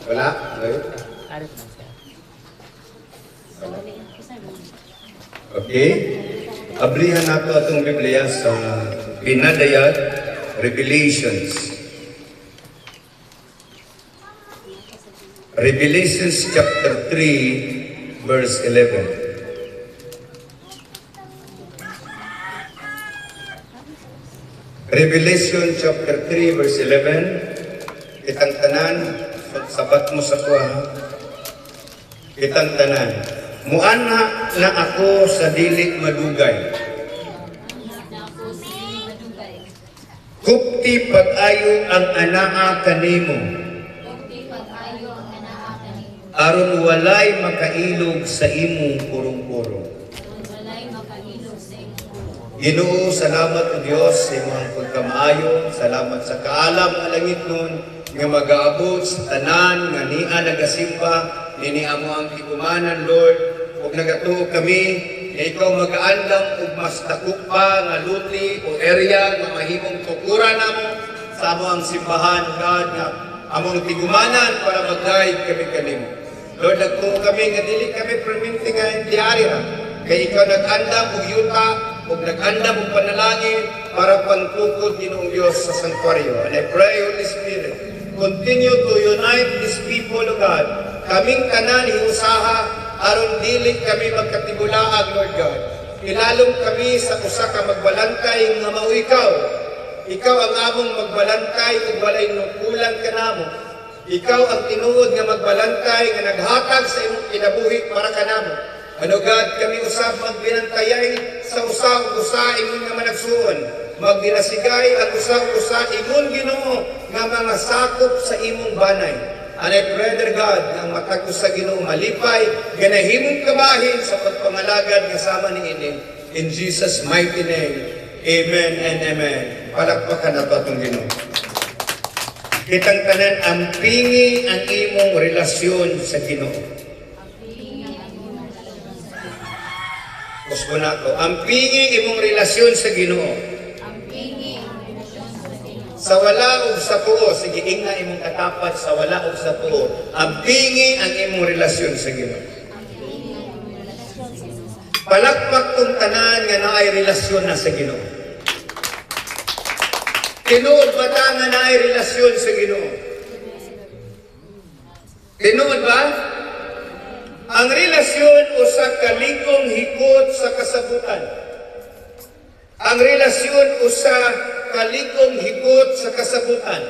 Wala? Okay. Arif na siya. Okay. Ablihan nato atong Biblia sa pinadayat Revelations. Revelations chapter 3 verse 11. Revelation chapter 3 verse 11. Kitang tanan, sabat mo sa kuha. Kitang tanan. Muana na ako sa dili madugay. Kupti pag-ayo ang anaa kanimo. Aron walay makailog sa imong purong-purong. Ginoo, salamat o Diyos sa imong pagkamaayo, salamat sa kaalam nga langit nun, nga mag-aabot sa tanan, nga niya nagasimba, niniya mo ang tigumanan, Lord, huwag nagatuo kami, na ikaw mag-aandam o mas takuk pa nga luti o area nga mahimong tukura na mo sa among simbahan, God, nga among tigumanan para mag-guide kami kanimo. Lord, nagtuo kami, nga dili kami perminti nga diarya, kaya ikaw nag-andam o yuta, ug nag-andam og panalangin para pangtukod Ginoong Dios sa sanctuaryo. And I pray, Holy Spirit, continue to unite these people, O God. Kaming tanan hiusaha aron dili kami magkatibulaag, Lord God. Ilalom kami sa usa ka magbalantay nga mao ikaw. Ikaw ang among magbalantay ug walay nukulan kanamo. Ikaw ang tinuod nga magbalantay nga naghatag sa imong kinabuhi para kanamo. Ano God, kami usab magbinantayay sa usa ingon nga managsuon. Magdinasigay ang usa ingon Ginoo nga mga sakop sa imong banay. And I pray, dear God, ang matag sa Ginoo malipay, ganahimong kabahin sa pagpangalagad nga sama ni ini. In Jesus' mighty name, amen and amen. Palakpakan nato atong Ginoo. Kitang tanan ampingi ang imong relasyon sa Ginoo. Kusbo na ko. Ampingi imong relasyon sa Ginoo. Sa wala ug sa tuo, sige ingna imong katapat sa wala ug sa tuo. Ampingi ang imong relasyon sa Ginoo. Palakpak tong tanan nga naay relasyon na sa Ginoo. Tinuod ba ta nga naay relasyon sa Ginoo? Tinuod ba? Ang relasyon usa ka ligong hikot sa kasabutan. Ang relasyon usa ka ligong hikot sa kasabutan.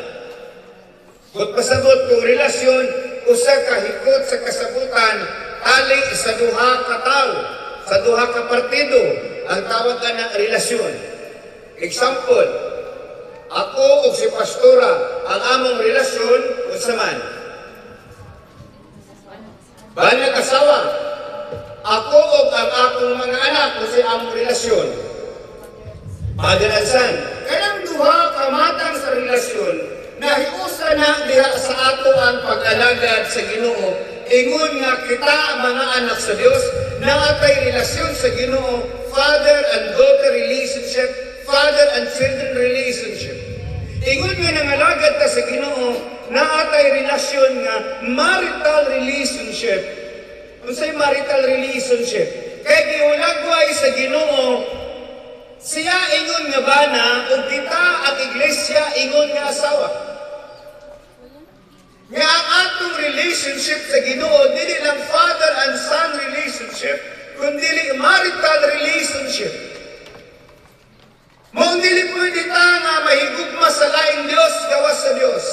Kung pasabot kong relasyon usa ka hikot sa kasabutan, tali sa duha ka tawo, sa duha ka partido, ang tawag ka ng relasyon. Example, ako ug si pastora, ang among relasyon unsa man? Banag asawa. Ako o ang akong mga anak kasi among relasyon. Father and son. Kanang duha kamatang sa relasyon na hiusa na diha sa ato ang pag-alagad sa Ginoo. Ingon nga kita mga anak sa Dios na atay relasyon sa Ginoo, father and daughter relationship, father and children relationship. Ingon nga nangalagad ta sa Ginoo na atay relasyon nga marital relationship. Unsay marital relationship? Kay giulagway sa Ginoo, siya ingon nga bana ug kita ang iglesia ingon nga asawa. Nga ang atong relationship sa Ginoo dili lang father and son relationship, kundi marital relationship. Mao dili pwede ta nga mahigugma sa laing Dios gawas sa Dios.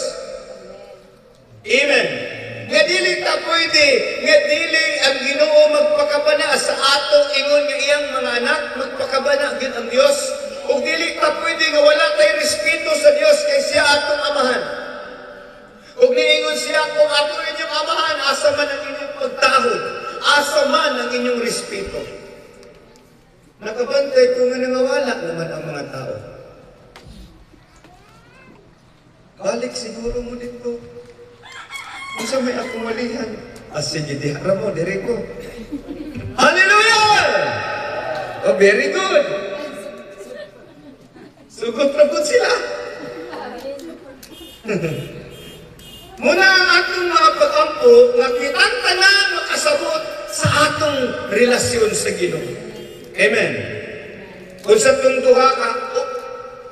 Amen. Nga dili ta pwede, nga dili ang Ginoo magpakabana sa ato ingon nga iyang mga anak, magpakabana gyud ang Dios. Ug dili ta pwede nga wala tay respeto sa Dios kay siya atong amahan. Ug niingon siya kung ato inyong amahan, asa man ang inyong pagtahod, asa man ang inyong respeto. Nakabantay kung nga nangawala naman ang mga tao. Balik siguro mo dito. Kung sa may akong walihan, sige, dihara mo, diri ko. Hallelujah! Oh, very good. Sugot-ragot sila. Muna ang atong mga ato nga kitang tanan makasabot sa atong relasyon sa Ginoo. Amen. Kung sa itong duha ka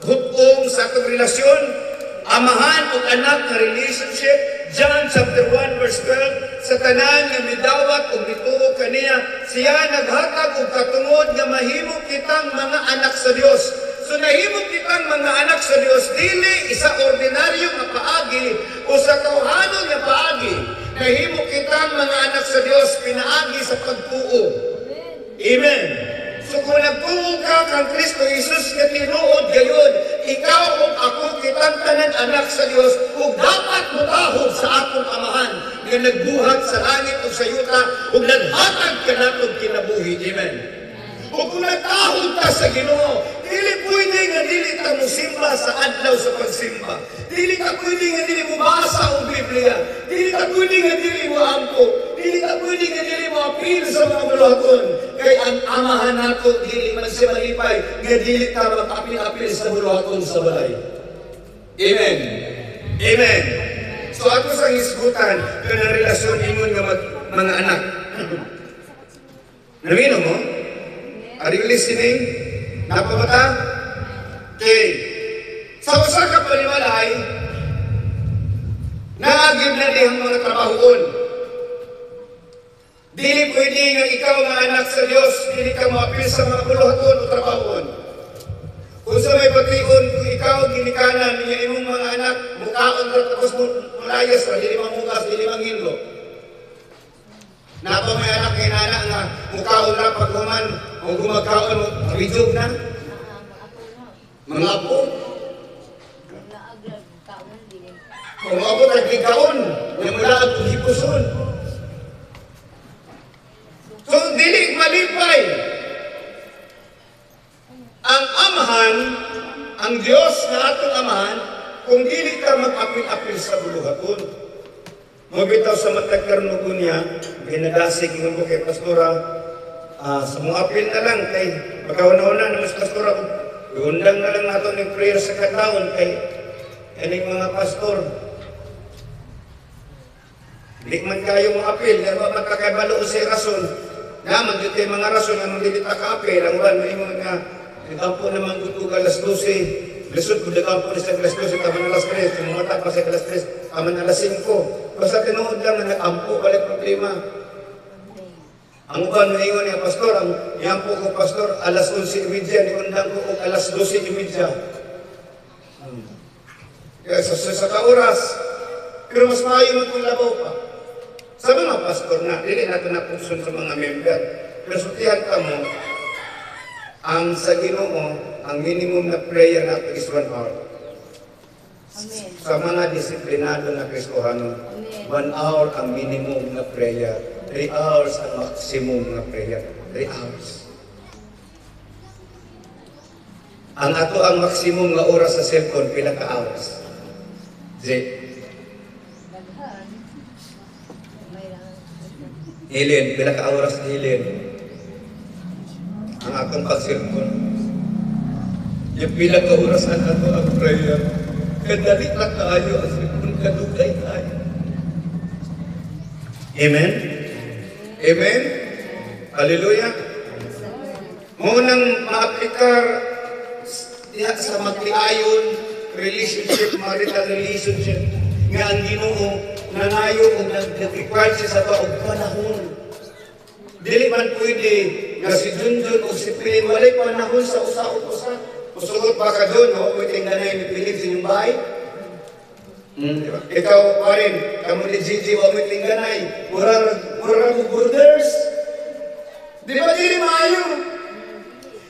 hutong sa atong relasyon, amahan o anak na relationship, John chapter 1 verse 12, sa tanan nga midawat o mituo kaniya, siya naghatag og katungod nga mahimo kitang mga anak sa Dios. So nahimo kitang mga anak sa Dios, dili isa ordinaryo nga paagi o sa tawhanon nga paagi. Nahimo kitang mga anak sa Dios pinaagi sa pagtuo. Amen. So kung nagtuo ka kang Kristo Jesus nga tinuod gayon, ikaw o ako kitang tanan anak sa Dios ug dapat mutahod sa atong amahan nga nagbuhat sa langit ug sa yuta ug naghatag kanatong kinabuhi. Amen. Ug kung nagtahod ka sa Ginoo, dili pwede nga dili ta mosimba sa adlaw sa pagsimba. Dili ka pwede nga dili mo basa ang Biblia. Dili ka pwede nga dili mo ampo. Dili ka pwede nga dili mo apil sa mga buluhaton. Kay ang amahan nato dili man siya malipay nga dili ka mag-apil-apil sa buluhaton sa balay. Amen. Amen. So ato sa isgutan kanang relasyon ingon nga mga anak. Namino mo? Are you listening? Napamata? Okay. Sa usa ka panimalay, naagib na dihang mga trabahoon. Dili pwede nga ikaw nga anak sa Dios, dili ka maapil sa mga buluhaton o trabahoon. Kung sa may batiun, kung ikaw ginikanan niya imong mga anak, mukaon na tapos mulayas na, dili mamugas, dili manghinlo. Nato may anak kay nana nga mukaon na paghuman o gumagkaon mo, rijog na. Mga apo. Kung apo tagkikaon, yung mula at hipuson. So, dili malipay. Ang amahan, ang Diyos na atong amahan, kung dili ka mag-apil-apil sa buluhaton. Mabitaw sa matag karnugon niya, ginadasig ng mo kay Pastora, sa mga apil na lang, kay magkauna-una na mas Pastora, iundang na lang nato ng prayer sa kataon, kay yaning mga pastor. Di man kayo mga apil, nga ba magkakabalo sa rason, naman dito yung mga rason, anong dili ta ka-apil, ang ban, may mga nagkampo naman gutug alas 12, lisod ko nagkampo na sa alas 12, taman alas 3, kung mga tapas sa alas 3, taman alas 5, basta tinuod lang na nag-ampo, balik problema. Ang uban na ingon niya, Pastor, ang yampo ko, Pastor, alas 11:30, niundang ko kung alas 12:30. Kaya sa kauras, pero mas maayo mo kung labaw pa. Sa mga pastor na, hindi natin napusun sa mga member. Pero sutihan ka mo, ang sa Ginoo, ang minimum na prayer natin is 1 hour. Amen. Sa mga disiplinado na Kristohano, 1 hour ang minimum na prayer. 3 hours ang maximum na prayer. 3 hours. Ang ato ang maximum nga oras sa cellphone, pila ka hours? Hilin, pila ka oras hilin. Ang akong pag-cellphone. Yung pila ka oras ang ato ang prayer. Kadali lang tayo ang cellphone, kadugay tayo. Amen? Amen? Hallelujah? Munang maaplikar diha sa magtiayon, relationship, marital relationship, nga ang Ginoo nangayo o nag-require siya sa taong panahon. Dili man pwede nga si Junjun o si Pilin, walay panahon sa usa-usa. Musugot ba ka doon, no? Pwede nga na yung Pilin sa inyong bahay? Ikaw pa rin, kamo ni Gigi o may tingganay, murang borders. Di ba dili maayo?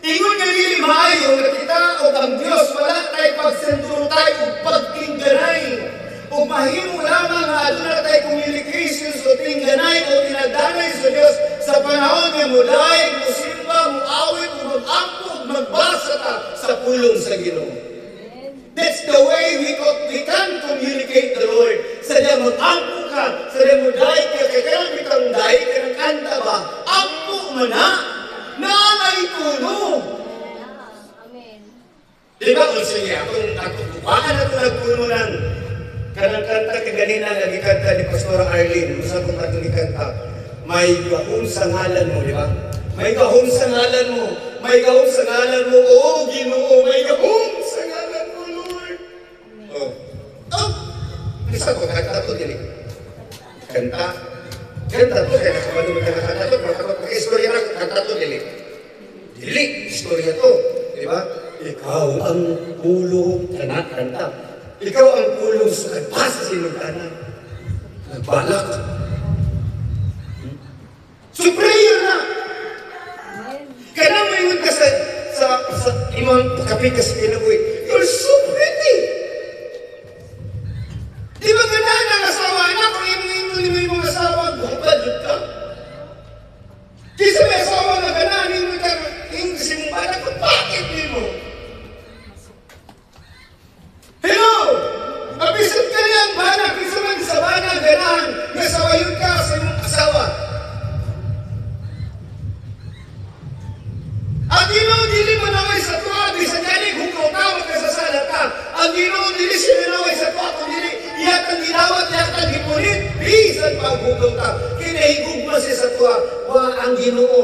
Ingon nga dili maayo, nga kita o ang Diyos, wala tayo pagsenturo tayo o pagtingganay. O mahimo lamang nga aduna tayo communications o tingganay o tinadanay sa Diyos sa panahon nga muday, musimba, muawit, mag-ampo, magbasa ta sa pulong sa Ginoo. That's the way we can communicate the Lord. Sa diya mag-ampo ka, sa diya muday ka, kaya mitang day ka ng kanta ba? Ampo mo na, nanay puno. Di ba kung sige, akong baka na ito nagpuno ng kanang kanta kaganina nga ang ikanta ni Pastor Arlene, usa kong katong ikanta, may gahom sa ngalan mo, di ba? May gahom sa ngalan mo, may gahom sa ngalan mo, oh Ginoo, may gahom sa ngalan mo, Lord. Oh. Oh! Isa ko, kanta to, dili. Kanta. Kanta to, kaya nakamano mo kanta to, mag-istorya na, kanta to, dili. Dili, istorya to, di ba? Ikaw ang pulong, kanta. Ikaw ang pulong sa kadpas sa sinugtanan. Nagbalak. So prayer na. Kaya mo yun ka sa imang kapit ka sa kinabuhi. You're so pretty. Di ba ganda ng asawa? Anak, kung imo yung mga asawa, buhapad ka. Kasi may asawa na ganda, imo ka, yung kasi mong anak, bakit mo? Hello! Mabisit ka niya ang bana, kisa man sa bana, ganahan, nasawayon ka sa iyong asawa. Ang Ginoo dili manaway sa tuwa, di sa kanig, hukaw tawag ka sa sala ka. Ang Ginoo dili sinanaway sa tuwa, kung dili, iyat ang ginawat, iyat ang hipunit, bisan pa ang hukaw ka. Kinahigugma siya sa tuwa, wa ang Ginoo,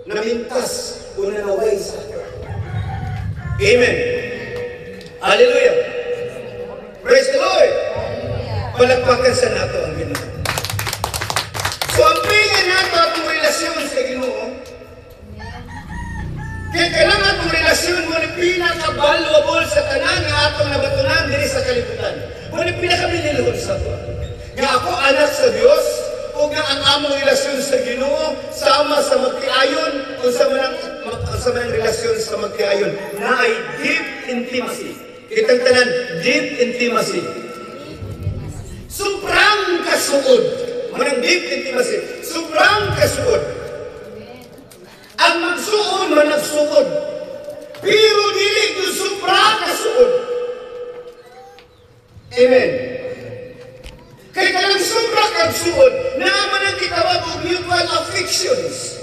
namintas, unanaway sa tuwa. Amen. Hallelujah. Praise the Lord. Palagpakan sa nato ang Ginoo. So, ang pingan nato atong relasyon sa Ginoo, kaya kailangan atong relasyon mo ni pinaka-valuable sa tanan nga atong nabatunan diri sa kalibutan. Mo ni pinaka-binilhon sa ato. Nga ako anak sa Dios, o nga ang among relasyon sa Ginoo sama sa magtiayon o sa manang relasyon sa magtiayon na ay deep intimacy. Kitang tanan, deep intimacy. Sobrang kasuod. Manang deep intimacy. Sobrang kasuod. Ang magsuod, managsuod. Pero dili kung sobrang kasuod. Amen. Kaya kalang sobrang kasuod, naman ang kitawag o mutual affections.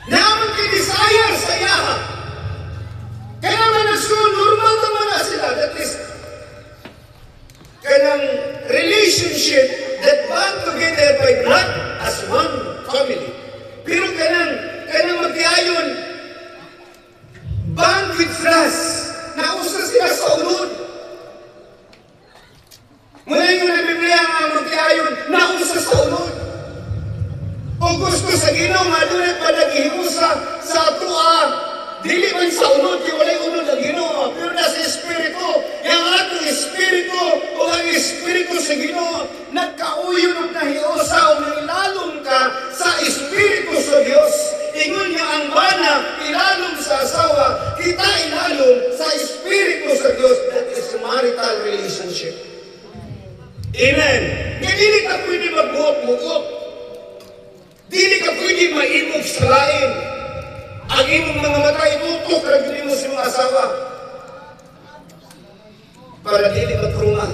Naman kay-desire sa yaha. Kaya naman nagsuod, normal naman na sila. That is, kanang relationship that bond together by blood as one family. Pero kanang magtiayon, bond with trust, nausa sila sa ulod. Muna yung na Biblia ang magtiayon, nausa sa ulod. O gusto sa Ginoo nga doon pa naghihusa sa atua, dili man sa unod, di walay unod ang Ginoo, pero nasa Espiritu. Yang atong Espiritu o ang Espiritu sa Ginoo nagkauyon og nahiusa o nailalom ka sa Espiritu sa Dios. Ingon niya ang bana ilalom sa asawa, kita ilalom sa Espiritu sa Dios. That is marital relationship. Amen. Nga dili ka pwede magbuot-buot. Dili ka pwede maimog sa lain. Ang imong mga mata itutok ragili mo sa mga asawa. Para dili magkruma.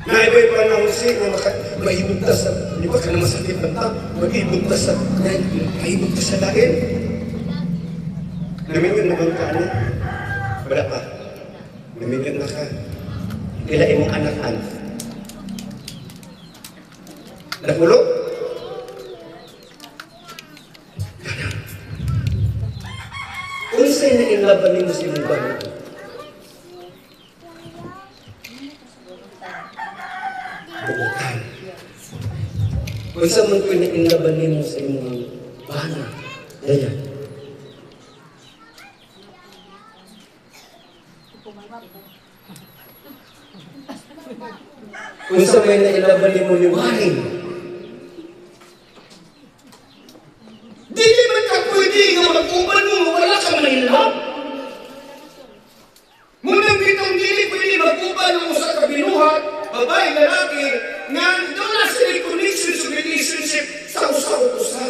Naibay pa na usi na maibog ka sa, di ba ka na masakit ang tao, maibog ka sa, maibog ka sa lain. Namimig na bang ka, ano? Wala pa. Namimig na ka. Kila imong anak-an. Nakulo? Unsay na inlaban ni mo si mong bago? Buutan. Unsa man ko na inlaban ni mo sa imong bana? Daya. Unsa man na inlaban ni mo ni Waring? Dili man ka pwede nga mag-uban mo, wala ka manilap. Munang bitong dili pwede mag-uban mo sa kabinuhat, babae, lalaki, nga doon na sila connection sa relationship sa usa-usa.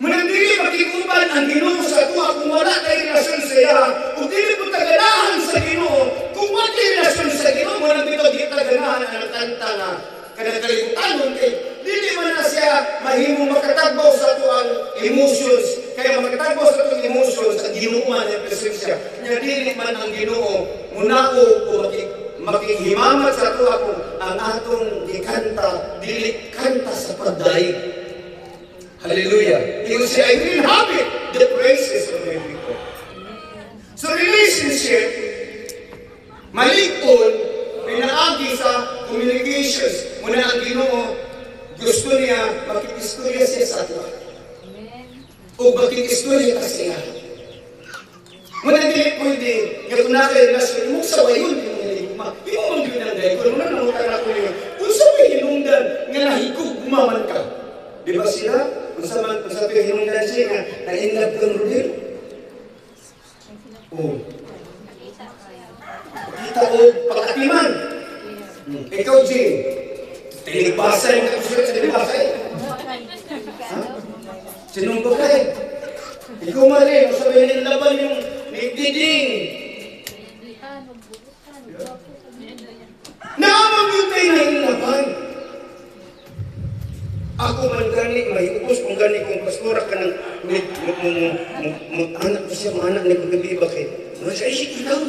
Munang dili mag-uban ang Ginoo sa tuwa kung wala tayo relasyon sa iya, kung dili po taganahan sa Ginoo, kung wala tayo relasyon sa Ginoo, munang bitong di taganahan ang kanta na kanagalimutan kay dili man na siya mahimong makatagbaw sa tuang emotions. Kaya makatagbaw sa tuang emotions ang ginuman ng presensya. Nga dili man ang Ginoo munao o makighimamat sa to ako ang atong gikanta, dili kanta sa pagdaig. Hallelujah. Ingon siya, I will inhabit the praises of my people. So relationship, malikon, pinaagi sa communications. Muna ang Ginoo, gusto niya, makikistorya siya sa ato. O makikistorya ka siya. Muna dili pwede, nga kung naka-relasyon, mong sawayon, yung mong ginanday, kung muna nangutan ako niyo, kung sa may hinungdan, nga nahigog, gumaman ka. Di ba sila? Kung sa may hinungdan siya, nga na-inlove kang Rodel. O. Kita o pagkatiman. Ikaw, Jim, tinigbasa yung kapusulat sa tinigbasa eh. Sinong bakay? Ikaw mali, kung sabi nilaban yung nagdiding. Naamang yun tayo na inlaban. Ako man gani, may upos kung gani kung pastora ka ng anak ko siya, mga anak na paggabi, bakit? Mga siya, isip ikaw,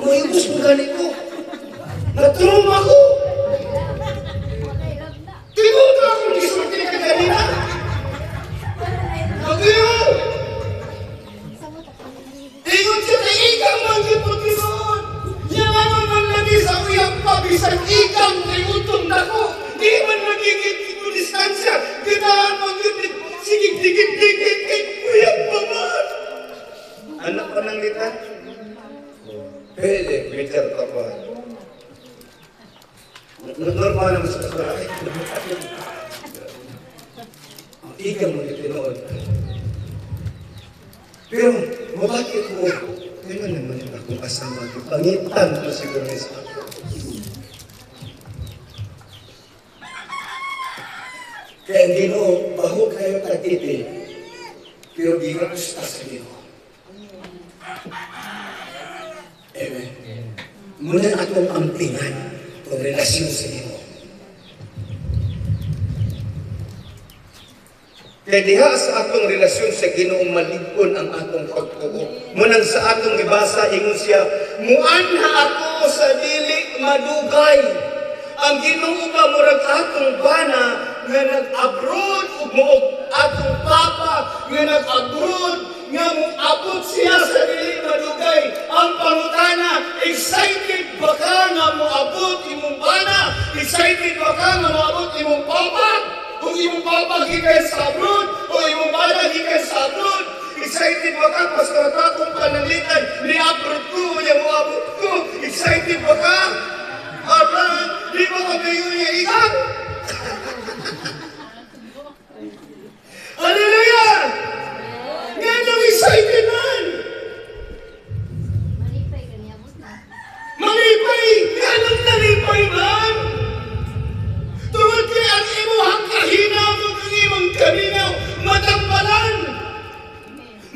may upos kung gani ko. Natulong ako. Tinuto akong isulti ka ganina. Magayon! Ingon siya na ikang mag-ipotinoon. Yan naman man lagi sa uyang pabisan, ikang triutong dako. Di man magiging distansya. Ginahan mag-ipit, sige, dikit-dikit, kay uyang paman. Anak ka ng litan? Pwede, Peter ka pa. Normal naman sa kasalahay. Ang ikang mag-ipinoon. Pero, mabakit ko, kaya naman yung akong kasama ko. Pangitan ko siguro sa ako. Kaya ang Ginoo, baho kayo tagtipid, pero di ka gusta sa Ginoo. Amen. Muna atong ampingan ang relasyon sa Ginoo. Kaya diha sa atong relasyon sa Ginoo maligpon ang atong pagtuo. Munang sa atong gibasa ingon siya, muanha ako sa dili madugay. Ang Ginoo ba murag atong bana nga nag-abroad ug moog atong papa nga nag-abroad nga moabot siya sa dili madugay. Ang pangutana, excited ba ka nga moabot imong bana? Excited ba ka nga moabot imong papa? O imong papa gikan sa abroad, o imong bana gikan sa abroad. Excited ba ka, pastor, akong panalitan, ni-abroad ko, yung abot ko. Excited ba ka? Abraham, di ba kami yun yung ikan? Hallelujah! Ngayon excited man! Malipay! Ngayon nalipay man! Tungod kaya ang imuhang kahinaw ng imong kaminaw, matambalan.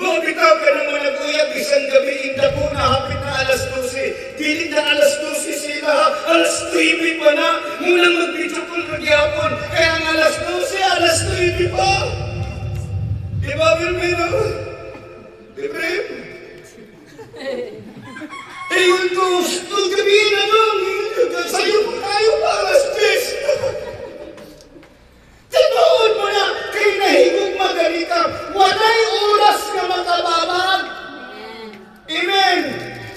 Mabitaw ka ng mga nag-uyab, isang gabi, inda po na hapit na alas 12. Dili na alas 12 sila, alas 9 pa na. Munang mag-video-call magyapon, kaya ang alas 12, alas 9 pa. Di ba, Bilmino? Libre? Ewan ko, gabi na lang. Sa'yo po tayo pa alas 10. Tinood mo na, kay nahigog magani ka, walay oras na makababag. Amen.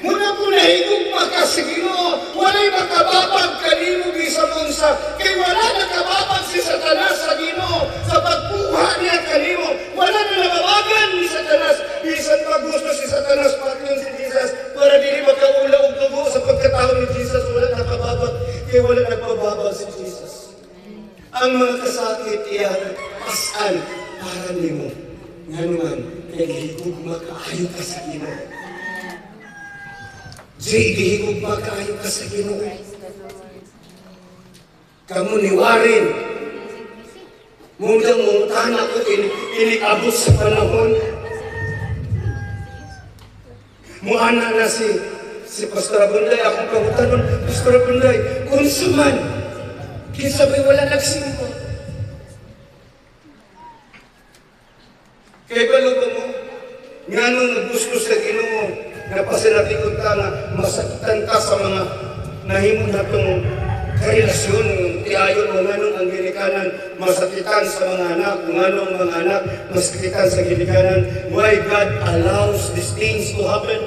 Muna po nahigog makasigino, walay makababag kanino bisan unsa, kay wala nakababag si Satanas sa Ginoo sa pagkuha niya kanino. Wala na nababagan ni Satanas. Bisan pag gusto si Satanas patyon si Jesus para dili makaula og dugo sa pagkatao ni Jesus, wala nakababag, kay wala nagpababag si Jesus. Ang mga kasakit iyan, pasan para nimo. Nga naman, kaya gihigog makaayo ka sa Ginoo. Jay, gihigog makaayo ka sa Ginoo. Kamu ni Warren, mundang mungtan ako inikabot sa panahon. Muana na si Pastor Bunday, akong kahutanon, Pastor Bunday, kung suman, kisabay wala nagsimpo. Kaya ba mo, nga nung naggusto sa Ginoo, Basta natikot ka nga, masakitan ka sa mga nahimo na itong karelasyon. Tiayon mo nga nung ang ginikanan, masakitan sa mga anak, kung anong mga anak, masakitan sa ginikanan. Why God allows these things to happen?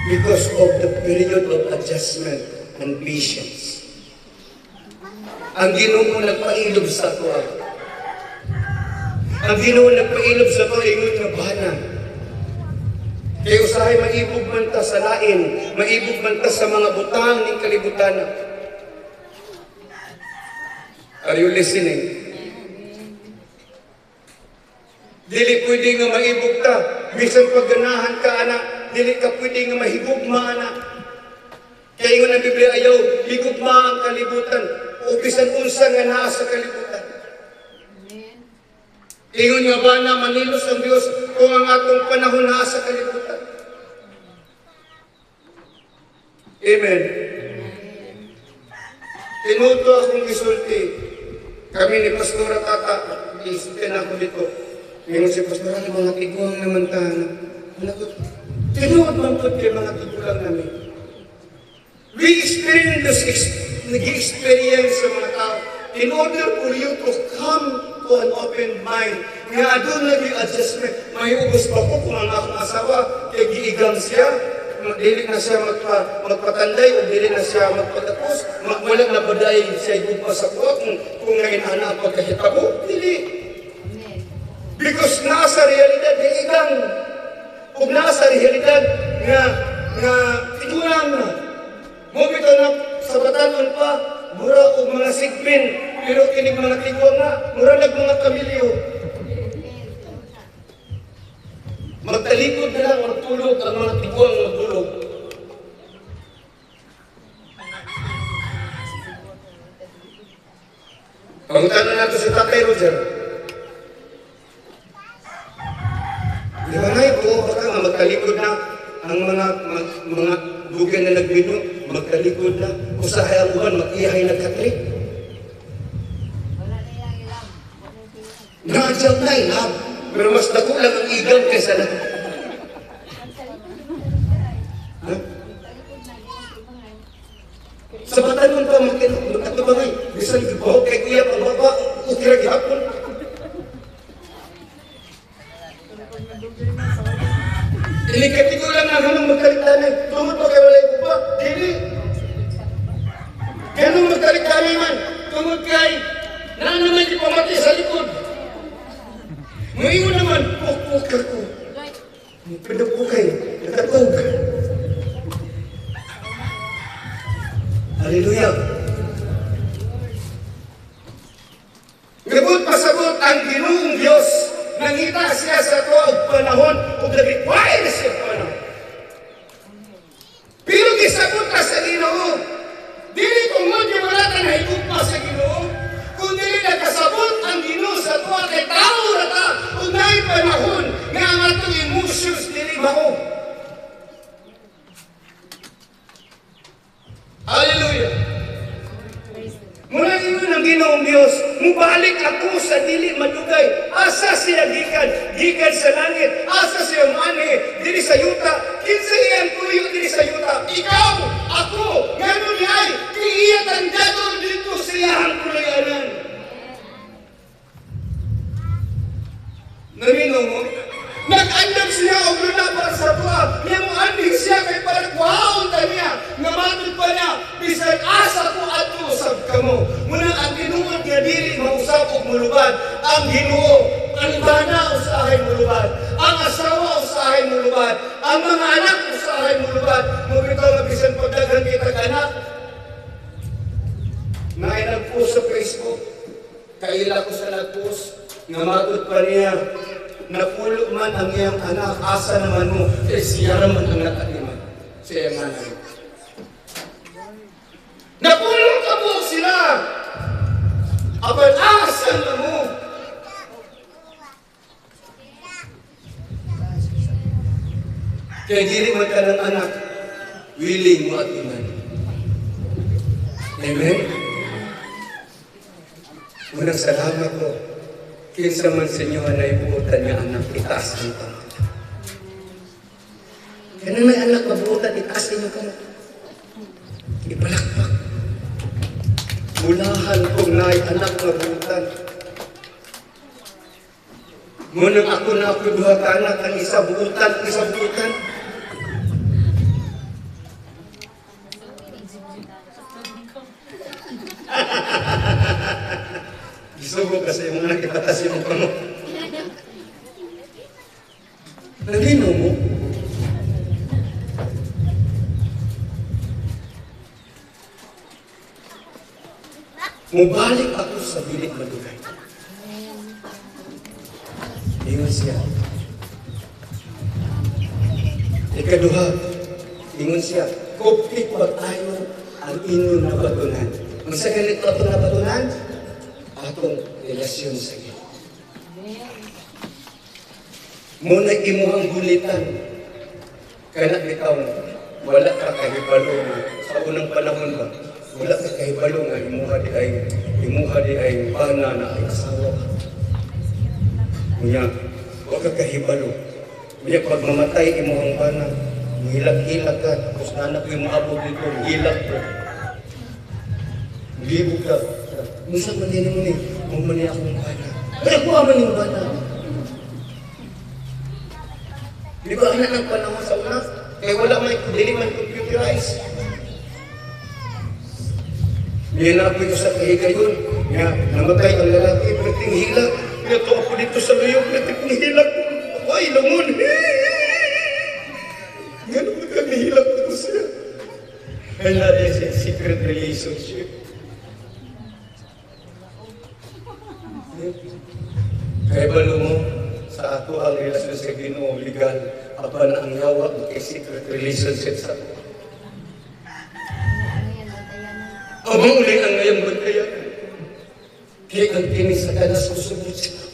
Because of the period of adjustment and patience. Ang Ginoo nagpailob sa to. Ang Ginoo nagpailob sa to, ingon nga bana. Kaya usahay maibog man ta sa lain, maibog man ta sa mga butang ng kalibutan. Are you listening? Dili pwede nga maibog ta. Bisan pagganahan ka, anak, dili ka pwede nga mahigugma, anak. Kaya ingon ang Biblia, ayaw, higugma ang kalibutan. O bisan unsa nga naa sa kalibutan. Ingon nga ba na manilos ang Diyos kung ang atong panahon naa sa kalibutan. Amen. Tinuto akong gisulti. Kami ni Pastora Tata, isulti na ako dito. Ngayon si Pastora, mga tiguang naman tayo. Tinuot man po kayo mga tigulang namin. We nag-experience sa mga tao. In order for you to come to an open mind, nga doon nag-adjustment, may ubos pa po kung ang akong asawa, kay giigang siya, dili na siya magpatanday o dili na siya magpatapos, wala na baday siya igugma sa kuha kung ngayon ang pagkahita ko, dili. Because nasa realidad, giigang. Kung nasa realidad nga tigulang na. Mubito na sa batanon pa, mura o mga sigpin, pero kinig mga tiguang na, mura nag mga kamilyo. Magtalikod na lang, magtulog, ang mga tiguang magtulog. Pangutan na nato si Tatay Roger. Di ba ngayon po, baka nga magtalikod na ang mga lugan na nagbino, magtalikod na. Usahay ang uban, mag-iyahay nagkatrik. Nadyaw na ilab. Pero mas dako lang ang igaw kaysa na. Sa batanon pa, magkatubangay. Bisan ibaw kay kuya, pababa, ukira gihapon. Ilikati ko lang na ganun magkaliktanay. Tumot pa kayo walay ko pa. Dili. Ganun magkaliktanay man. Tumot kay, na naman di pamati sa likod. Ngayon naman, pukpukar ko. Pinapukay, nakatog. Hallelujah. Ngabot pasabot ang Ginoong Diyos. Nangita siya sa tuwag panahon o nag-require siya panahon. Pero gisabot ka sa Ginoo. Dili kung mo di wala ka nahigugma sa Ginoo. Kung dili nakasabot ang Ginoo sa tuwag kay tao na ta kung nahin panahon nga ang atong emotions dili mao. Hallelujah. Mula yun ang Ginoong Diyos, mubalik ako sa dili madugay. Asa siya gikan sa langit. Asa siya mani, dili sa yuta. Kinsa iyang tuyo dili sa yuta. Ikaw, ako, ngano niyay, kiiyat ang dadol dito sa iyang kulayanan. Namino mo? Nag-andam siya o luna para sa tuwa. Niya mo anding siya kay parang wow ta niya. Namatod pa niya. Bisan asa ko ato sab kamo. Muna ang Ginoo nga dili mausap og mulubad. Ang Ginoo ang bana usahay mulubad. Ang asawa usahay mulubad. Ang mga anak usahay mulubad. Mo bitaw nga bisan pagdaghan kita anak. Naay nag-post sa Facebook. Kaila ko sa nag-post. Namatod pa niya. Napulo man ang iyang anak, asa naman mo, kaya siya naman ang nakaliman. Siya yung anak. Napulo ka po sila! Apan asa na mo? Kaya dili man ka ng anak, willing mo at iman. Amen? Unang salamat ko. Kinsa man sa inyo na ibuutan niya anak, itaas ang tangan. Kaya may anak mabuutan, itaas ninyo ka. Ipalakpak. Mulahan kong naay anak mabuutan. Munang ako na ako duha ka anak, ang isa buutan, isa buutan. Gusto ko kasi yung anak ipatas yung kamo. Nagino mo? Mubalik ako sa bilik madugay. Ingon siya. Ikaduha, ingon siya, kupit ba tayo ang inyong nabatunan? Ang sa ganito atong nabatunan, atong relasyon sa Ginoo. Muna imuhang gulitan, kana bitaw wala ka kahibalo nga sa unang panahon ba, wala ka kahibalo nga imuha di ay bana na ay asawa. Kunya, wala ka kahibalo. Kunya pag mamatay imuhang bana, hilag-hilag ka, tapos nanak yung maabot dito, hilag ka. Libog ka. Minsan man din mo ni, umani akong bana. Kaya ko aman yung bana. Di ba anak ng panahon sa una? Kaya wala dili man computerized. Yan na ako sa kahiga yun. Nga, namatay ang lalaki, nagtinghilag. Ito ako dito sa luyog, nagtinghilag. Ay, langon. Ganun ka nahilag ko siya. Ay, natin siya secret relationship. Kaya balo mo, sa ato ang relasyon sa Ginoo legal, apan ang yawa kay secret relationship sa ato. Amang ulit ang ngayang bantayan. Kaya ang tinis sa kanas kusubot siya.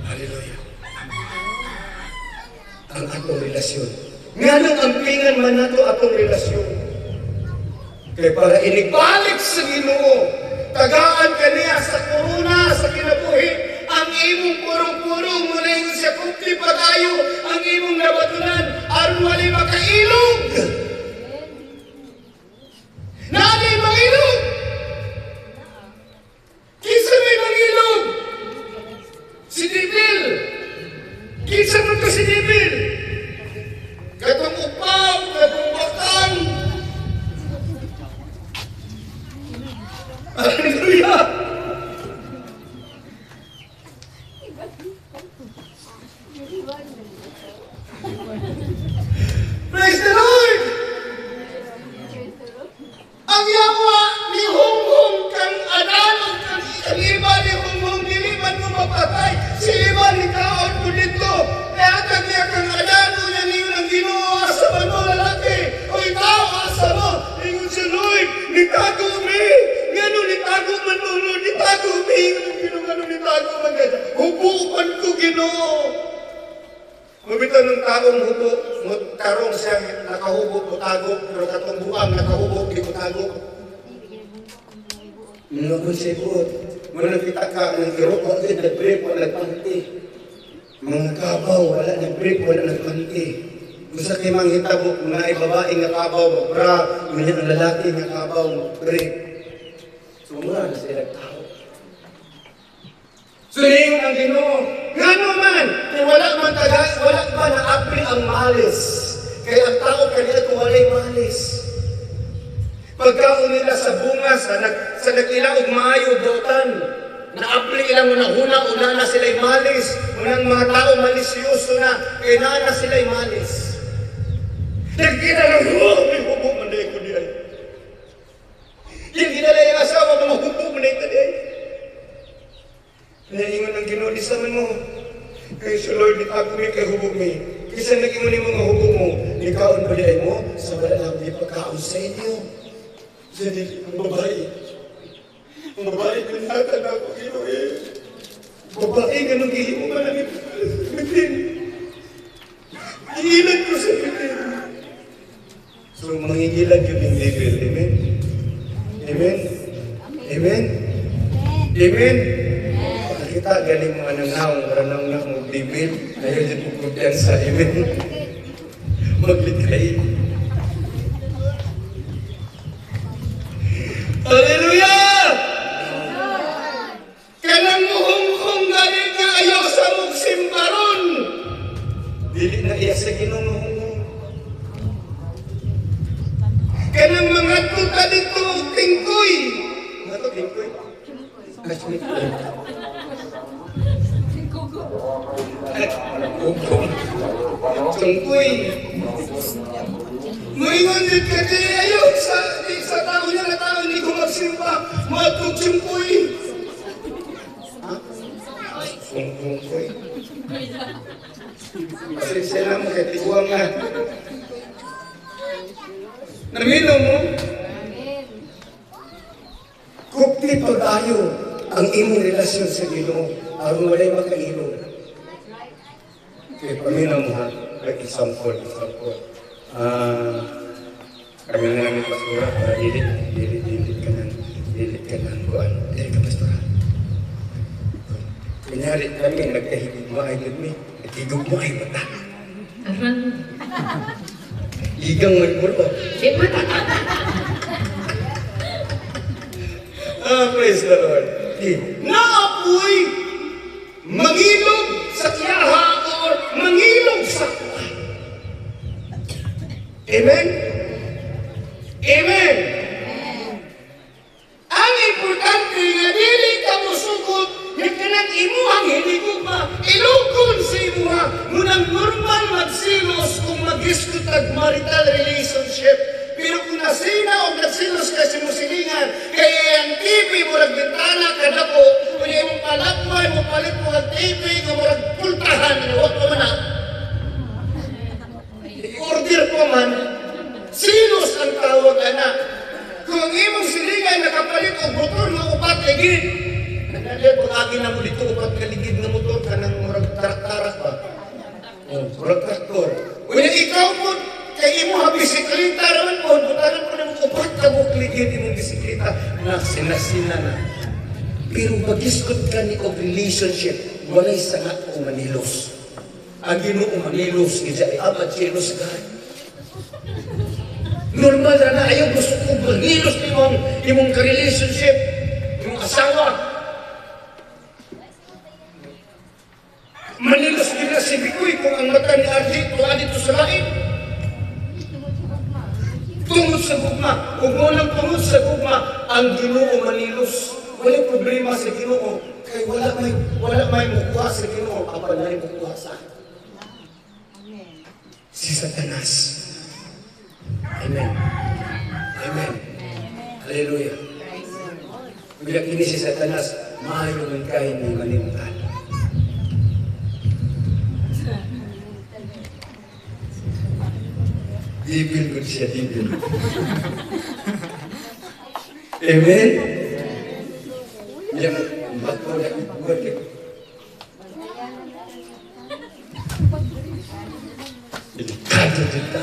Hallelujah. Ang atong relasyon. Nga nang ampingan man nato atong relasyon. Kaya para inibalik sa Ginoo, tagaan ka niya sa korona, sa kinabuhi, ang imong purong-purong muna yung siya kumpi pa tayo, ang imong nabatunan, aron wali makailog. Nanay mangilog! Kinsa may mangilog? Si Dibil! Kinsa man ka si Dibil? Katong upaw, katong bakang. Hallelujah! Praise the Lord! Ang yawa ni Hunghong kang anak ang iba ni Hunghong dili man mo mapatay. Si iba ni kaon ko dito. Kaya atag niya kang anak niya niyo ng Ginoo asa man mo lalaki. O ikaw asa mo. Ingon si Lord, nitago mi. Ngano nitago man mo Lord, nitago mi. Ngano nitago man ka. Hubukan ko Ginoo. Mabitan ng taong hubo, karong siyang nakahubog o tago, pero katong buang nakahubog, di ko tago. Nung siya buot, muna kita ka ng kirok, wala nag-break, wala nagpanti. Mga kabaw, wala nag-break, wala nagpanti. Kung sa kimang hitabo, kung na ay babae nga kabaw, bra, kung ang lalaki nga kabaw, break. So muna na sila tao. Sulingon ang Ginoo. Ngano man, kaya wala man tagay, wala pa na-apri ang malis. Kaya ang tao kanila kung wala'y malis. Pagkaon nila sa bunga, sa nag-ilaog maayo dautan, na-apri ilang una na sila'y malis. Unang mga tao malisyoso na, kaya na sila'y malis. Nagkita lang, may hubo man na ko diyan. Yung ginala yung asawa, mga hubo man na ito diyan. Naingon ang Ginoo di sa man mo. Kaya sa Lord, ako may kay hubog mi. Kasi nag-ingon yung mga hubog mo, nikaon ba diay mo? Sa wala lang di pagkaon sa inyo. Sa dili ang babae. Ang babae, pinatan ako, Ginoo eh. Babae, ganun gihimo man ang bitin. Iilan ko sa bitin. So, mangingilan yun yung level. Amen? Amen? Amen? Amen? Kita galing mga nangaw, ranang na mag-email, ayaw din po kumpiyansa, amen. Maglikay. Hallelujah! Kanang muhong-hong gani nga ayaw sa mugsimbaron. Dili na iya sa Ginoo. Kanang mga tuta dito tingkoy. Mga to tingkoy. Kasmit ko. Tingkoy. Moingon din ka di ayaw sa tao niya na tao hindi ko magsimba. Mga tingkoy. Tingkoy. Kasi sila mo kaya tiguang nga. Namino mo? Kupito tayo ang imong relasyon sa Ginoo aron walay makailo. Okay, paminaw mo ha. Like example. Kami na namin pastora para dilit ka ng kuan. Dili ka pastora. Kunyari kami nagkahigog mo ay gudmi. Nagkahigog mo ay mata. Igang magpuro. Praise the Lord. Naapoy mangilog sa tiyaha or mangilog sa kuwan. Amen? Amen? Ang importante nga dili ka musugod na kanang imuhang hiligugma ilugod sa imuha munang normal magsilos kung mag-diskut at marital relationship. Pero kung nasina o nagsilos ka sa musilingan, kaya ang TV mo nagbintana ka na po, kung yung palakmay mo palit mo ang TV, kung mo nagpultahan, huwag mo man i-order po man, silos ang tawag anak. Kung ang imong silingan nakapalit o motor na upat ligid, nandiyan pag agin na mo dito upat na ligid na motor ka ng murag tarak-tarak pa. Murag traktor. Kung ikaw po, kaya imo ha bisikleta raman po, butaran po na mo upat ka mo ligid imong bisikleta na sinasina na. Pero mag-iskot ka ni og relationship, walay sangat o manilos. Ang Ginoo manilos, ija ay abad silos ka. Normal na ayaw gusto kong manilos imong ka-relationship, imong asawa. Manilos din na si Bikoy kung ang mata ni Arjit wala dito sa lain. Tungod sa gugma, kung walang tungod sa gugma, ang Ginoo manilos. Walang problema sa Ginoo. Kaya wala may mukuha sa Ginoo, kapag may mukuha sa si Satanas. Amen. Amen. Hallelujah. Bila kini si Satanas, maayo ng kain ng malimutan. Dibil ko siya, dibil. Amen? Yang bato na ibuwan ko. Delikado dito.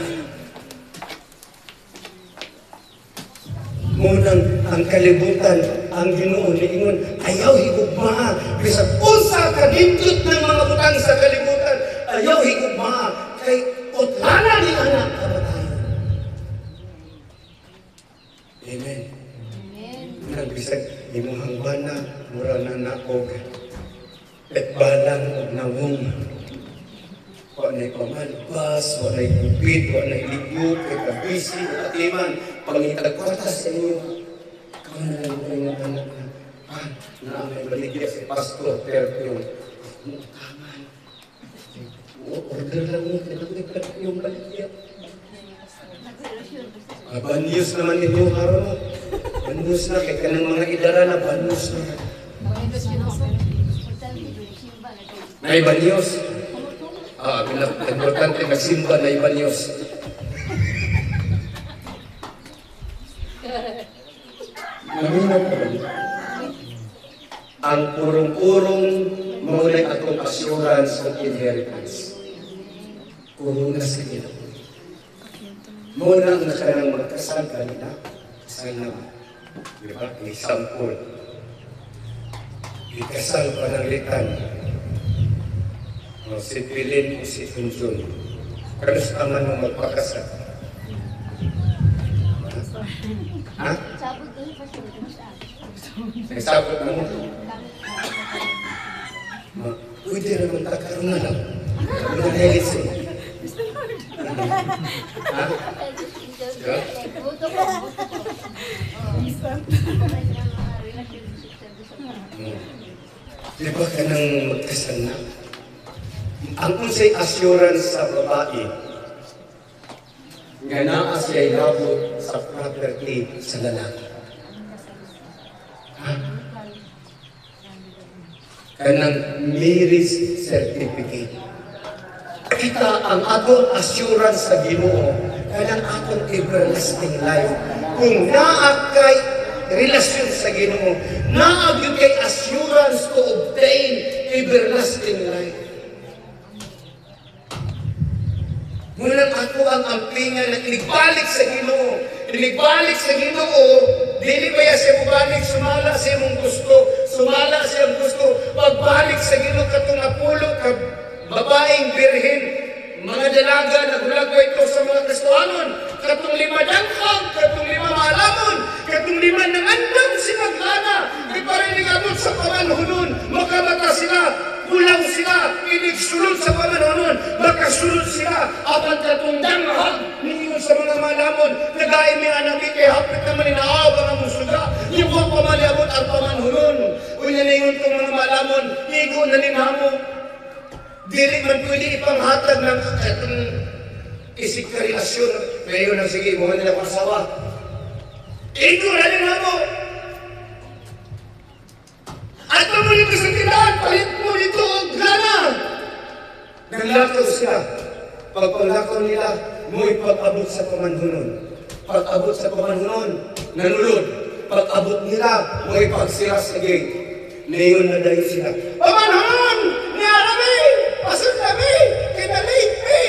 Munang ang kalibutan, ang Ginoo niingon, ayaw higugma. Bisag unsa kadindot ng mga butang sa kalibutan, ayaw higugma. Kay utlana ni anak kamatayon. Amen. Nang bisag imong hangbana, mura na naog. Petbalang og nawong. Wanay pamalpas, wanay kupit, wanay ligog, kay kabisi, at iman, pangitagkwata sa inyo. Ikaw na lang yung anak na may baligya si Pastor Perfume. Taman. Order lang mo, kinagdagat yung baligya. Banyos naman ninyo, Haron. Banyos na, kaya ka ng mga idara na banyos na. Nay banyos. Importante magsimba na ibanyos. Naminaw ko ba? Ang purong-purong maunay atong assurance of inheritance. Kuruna sa Ginoo. Muna ang nakanang magkasal kanina. Kasal naman. Diba? Example. Ikasal pananglitan. O, si Pilin o si Tunjun. Kamusta man mo magpakasal? Ha? Sabog ko yung pastor, mas Nagsabot mo? Pwede naman takaroon na lang. Sabi na nailis eh. Ha? Buto ko, buto ko. Di ba ka nang magkasal na? Ang unsay assurance sa babae, nga naa siya'y labot sa property sa lalaki. Ha? Kanang marriage certificate. Kita ang atong assurance sa Ginoo, kanang atong everlasting life. Kung naa kay relasyon sa Ginoo, naa gyud kay assurance to obtain everlasting life. Ngunit ako ang ampingan na inigbalik sa Ginoo. Inigbalik sa Ginoo, dili ba siya mubalik, sumala siya mong gusto, sumala siya ang gusto, pagbalik sa Ginoo katong Apolo, babaeng birhen, mga dalaga, nagulagwa ito sa mga Kristohanon, katong 5 danghang, katong 5 maalamon, katong 5 nangandam si Maglana, di pa rin nagabot sa pamanhunon, makamata sila, kulang sila, inigsulod sa pamanhunon, makasulod sila, apan katong danghang, ningon sa mga maalamon, nagaim ni anami, kay hapit naman inaaw ang musuga, yung mga pamaliabot ang pamanhunon, unya na yun itong mga maalamon, igo na linamo, dili man pwede ipanghatag ng itong isig karelasyon. Ngayon ang sige, mga nila pasawa. Ito na rin mo. At mo nito sa tindahan, palit mo nito ang gana. Naglakaw sila. Pagpaglakaw nila, mo ipag-abot sa pamanhunon. Pag-abot sa pamanhunon, nanulod. Pag-abot nila, mo ipagsira sa gate. Ngayon na dayo sila. Pamanhunon! Niarami! Pasok kami! Kinalate me!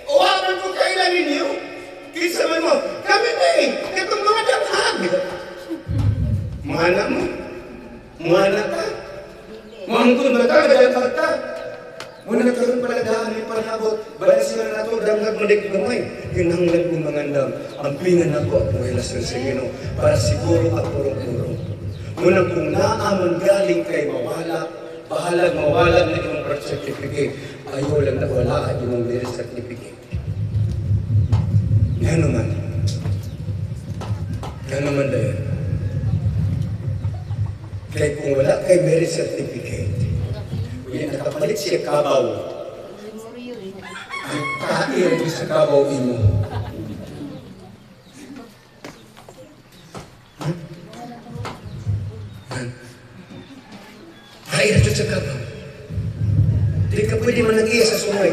Uwaman ko kailan ninyo? Kinsa man mo, kami na eh! Itong mga damhag! Mana mo? Mana ka? Mangkon ba ka? Gadagpag ka? Muna nagkaroon pala daan may panabot. Bala sila na ito, damhag malig gamay. Kinahanglan kong mangandam. Ang pingan ako ang relasyon sa Ginoo para siguro at purong-purong. Muna kung naamon galing kay mawala, bahalag mawalag na imong birth certificate, ayaw lang na wala ang imong marriage certificate. Yan naman. Yan naman dahil. Kaya kung wala kay marriage certificate, kung nakapalit siya kabaw, ang kair sa kabaw imo. Kair ito sa kabaw. Hindi ka pwede manag-iya sa sungay.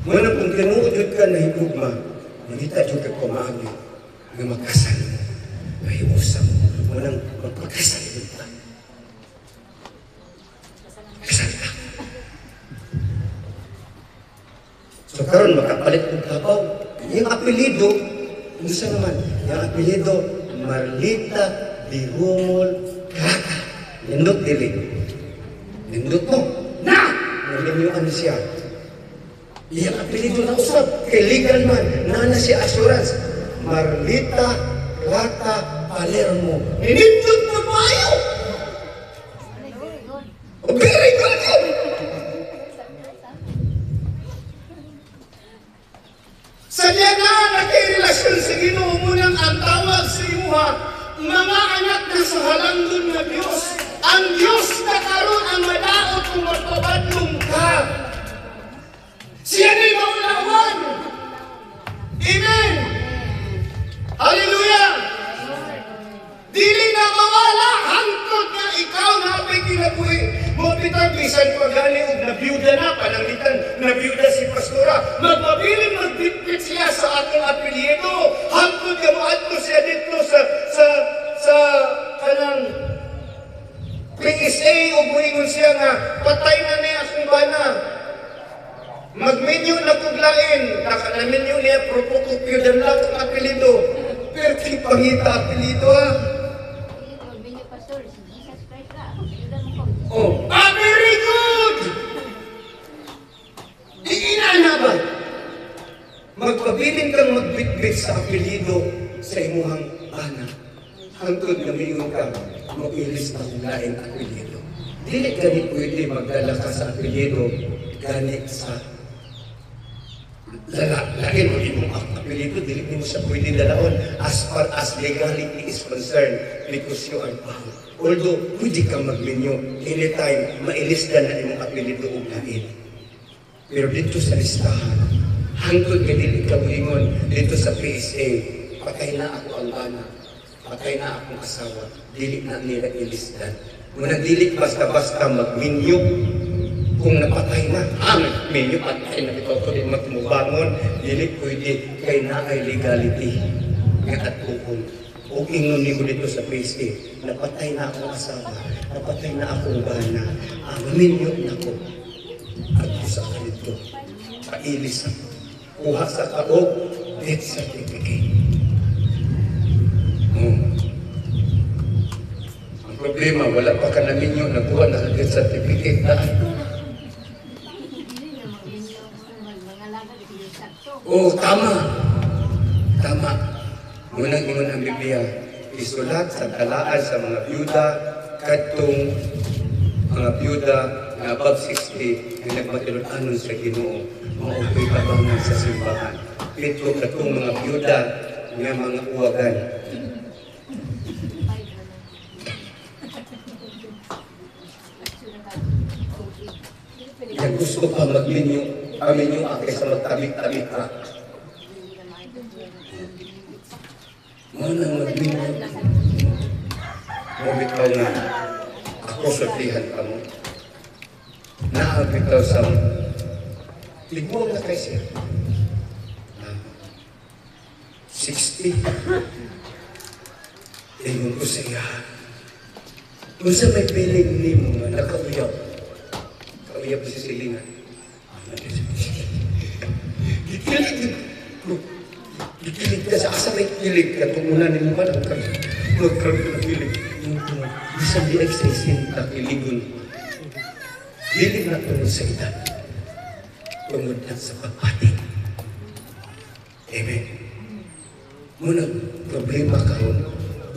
Muna kung tinuod ka na higugma, hindi tayo ka kumagi na magkasal mo. Mahiusap mo. Munang magpagkasal mo ka. Kasal ka. So karon makapalit ng kabaw. Yung apelido, isa naman, yung apelido, Marlita Dirumol Kaka. Nindot dili. Nindot mo. Na! Nalimuan siya. Yung apelido na usap. Kay legal man. Nana siya assurance. Marlita Kaka Palermo. Nindot mo ba ayaw? Very good. Sa niya na nakirelasyon sa Ginoo mo nang ang tawag sa imuha, mga anak na sa halangdon na Diyos. Ang Diyos na karoon ang madaot kung magpabadlong ka. Siya na'y maulawan. Amen. Hallelujah. Dili na mawala hangtod na ikaw na apay kinabuhi. Mapitang bisan pagani og nabiyuda na pananglitan, nabiyuda si pastora. Magpabilin magbitbit siya sa atong apelyido. Hangtod ka maadto siya dito sa kanang PSA o buhingon siya nga patay na niya akong bana. Magmenyo na kuglain, nakanaminyo niya propokopyo dan lang ang apelido. Pero pangita apelido ha. Pastor, si Jesus Christ ka. Oh, very good! Diina na ba? Magpabiling kang magbitbit sa apelido sa imuhang anak. Hangtod na mayon ka, mag-ilis na kung laing apelido. Dili gani pwede magdala ka sa apelido gani sa lain mo imong apelido, dili mo siya pwede dalaon as far as legality is concerned because you are bound. Although, pwede kang magminyo anytime, mailis na imong apelido o lain. Pero dito sa listahan, hangtod nga dili ka moingon dito sa PSA, patay na ako ang anak, patay na akong asawa, dili na nila ilisdan. Muna dili basta-basta magminyo kung napatay na, minyo patay na ito ko din magmubangon, dili pwede kay na ay legality nga at kung o ingon ni mo dito sa PSA, napatay na akong asawa, napatay na akong bana, minyo na ko at sa kanito, pailis ako. Kuha sa kaog, death certificate. Ang problema, wala pa ka namin yun, nakuha na death certificate na. Tama. Tama. Munang ingon ang Biblia, isulat sa talaan sa mga byuda, katong mga byuda na above 60, na nagmatilunanon sa Ginoo, maupoy kabangan sa simbahan. Ito katong mga byuda nga mga uwagan. Yan gusto pa maglinyo, aminyo sa magtabik-tabik ka. Manang maglinyo. Mabitaw na ako sortihan ka mo. Naabitaw sa ligwag na kay sir. 60. Tingin ko siya. Kung sa may piling ni mo nga, nakauyap. Kauyap si Silingan. Gikilig ka sa asa may kilig ka. Tumunan ni mo ba lang ka. Magkaroon ng kilig. Isang di exercise na kiligon. Dili na tungod sa edad. Tungod na sa pagpati. Amen. Muna, problema ka ron.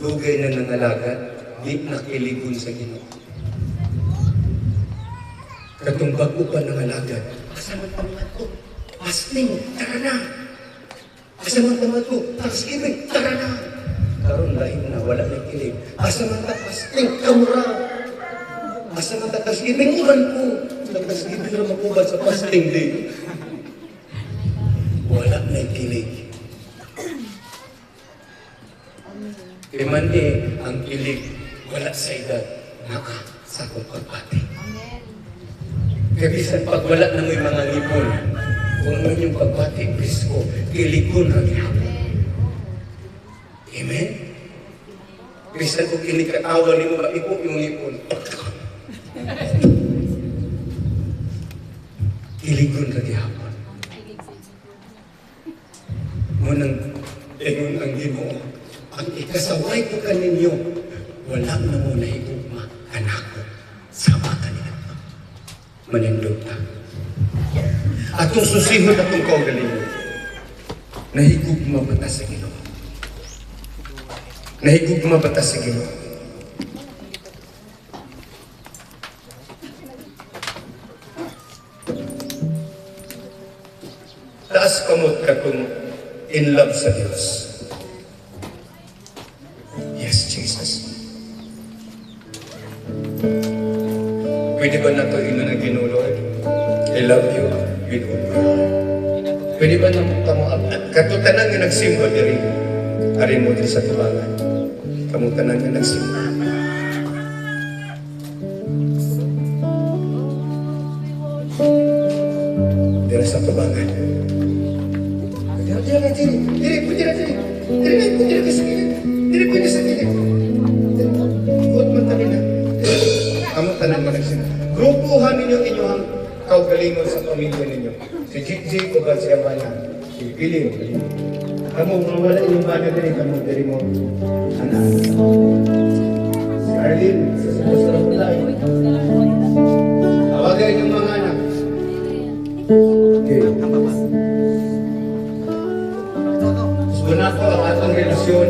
Lugay na nangalaga, di nakiligon sa Ginoo. Katong bago pa nangalaga, kasama-tama ko, fasting, tara na. Kasama-tama ko, thanksgiving, tara na. Karon lain na, wala na kilig. Kasama-tama fasting, kamura. Kasama-tama thanksgiving, ulan ko. Thanksgiving na makuban sa fasting day. Wala na kilig. Imandi ang kilig, wala sa edad, sa akong pagpati. Kabisan pag wala na mo'y mga ngipon, kung mo yung pagpati, Kristo, kiligon ang ihapon. Amen? Kabisan kung kinikatawa ni mo, maipok yung ngipon. Kiligon ang ihapon. Munang, ingon ang Ginoo. Ang ikasaway ko kaninyo, wala na mo nahigugma, anak ko, sama ka nila. Manindog ta. Atong susihon atong kaugaling mo. Nahigugma bata sa Ginoo. Nahigugma bata sa Ginoo. Taas kamot ka kung in love sa Diyos. Yes, Jesus. Pwede ba na ito ino ng Ginoo, Lord? I love you with all my heart. Pwede ba na katutanan nga nagsimba diri? Arin mo diri sa tubangan. Kamutanan nga nagsimba. Diri sa tubangan. Diri pwede sa gilid. Ikot man tanin na. Kamutanan nga nagsimba. Grupuhan ninyo inyong kaugalingon sa pamilya ninyo. Si Gigi o ba siya ba na? Si Piling. Kamu, wala inyong bana din, kamu dari mo. Anak. Si Arlene, sa Pastor Abdullah. Tawagan yung mga anak. Okay. Gusto na po ang atong relasyon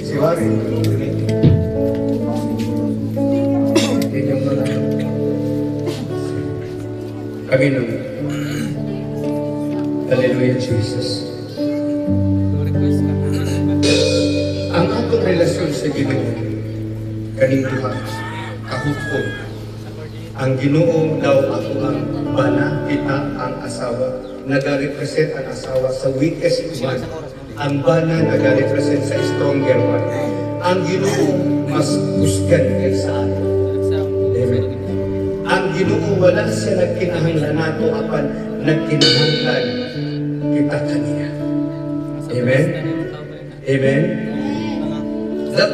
si Warren. Inyong mga anak. Kami nung Hallelujah, Jesus. Ang atong relasyon sa Ginoo kaning duha kahupon. Ang Ginoo daw ako ang bana, kita ang asawa. Nagarepresent ang asawa sa weakest man. Ang bana nagarepresent sa stronger one. Ang Ginoo mas husgan kaysa atin. Amen. Ang Ginoo wala siya nagkinahanglan nato apan nagkinahanglan kita kaniya. Amen. Amen.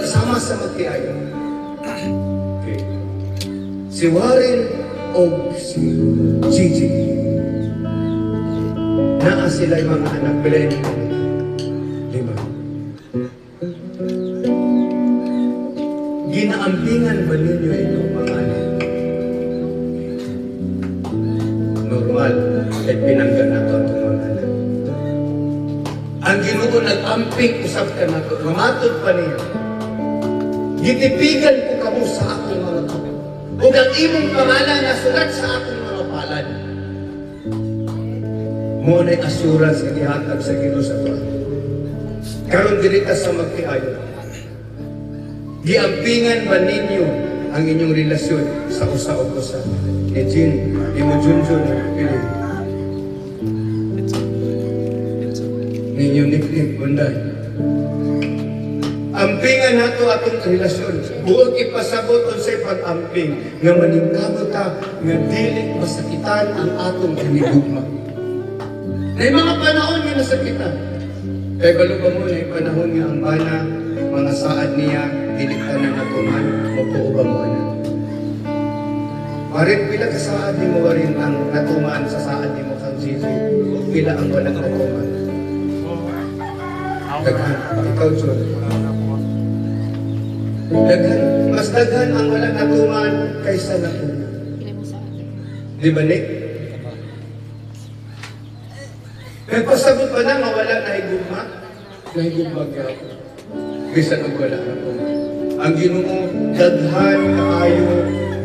Sama-sama tiayo. Okay. Si Warren o si Gigi. Naa sila yung mga anak. Bilayin ko. 5. Ginaambingan ba ninyo ito mga anak? Normal. Ay pinanggan na ito ang mga anak. Ang Ginoo nag-amping usap ka na ito. Mamatod pa niya. Gitipigan ko kamo sa akong mga tubo. Huwag ang imong pangalan na sulat sa akong mga palad. Muna'y assurance na ihatag sa Ginoo sa tuwa. Karon dirita sa magtiayo. Giampingan ba ninyo ang inyong relasyon sa usa-usa? Ni Jean, ni mo Junjun, Pili. Ninyo niknik, bunday. Ampingan nato atong relasyon. Buot ipasabot unsay pag-amping nga maningkamot ta nga dili masakitan ang atong hinigugma. Nay mga panahon nga nasakitan. Kay balo ba mo na panahon nga ang bana mga saad niya dili ka na natuman magtuo ba mo ana. Marin pila ka saad ni mo warin ang natuman sa saad ni mo kang Gigi. Pila ang walang natuman. Daghan, ikaw John. Mas daghan ang walang natuman kaysa natuman. Di ba, Nick? Nagpasabot pa na mawala na higugma? Nahigugma kaya ako. Bisan ang wala natuman. Ang Ginoo daghan kaayo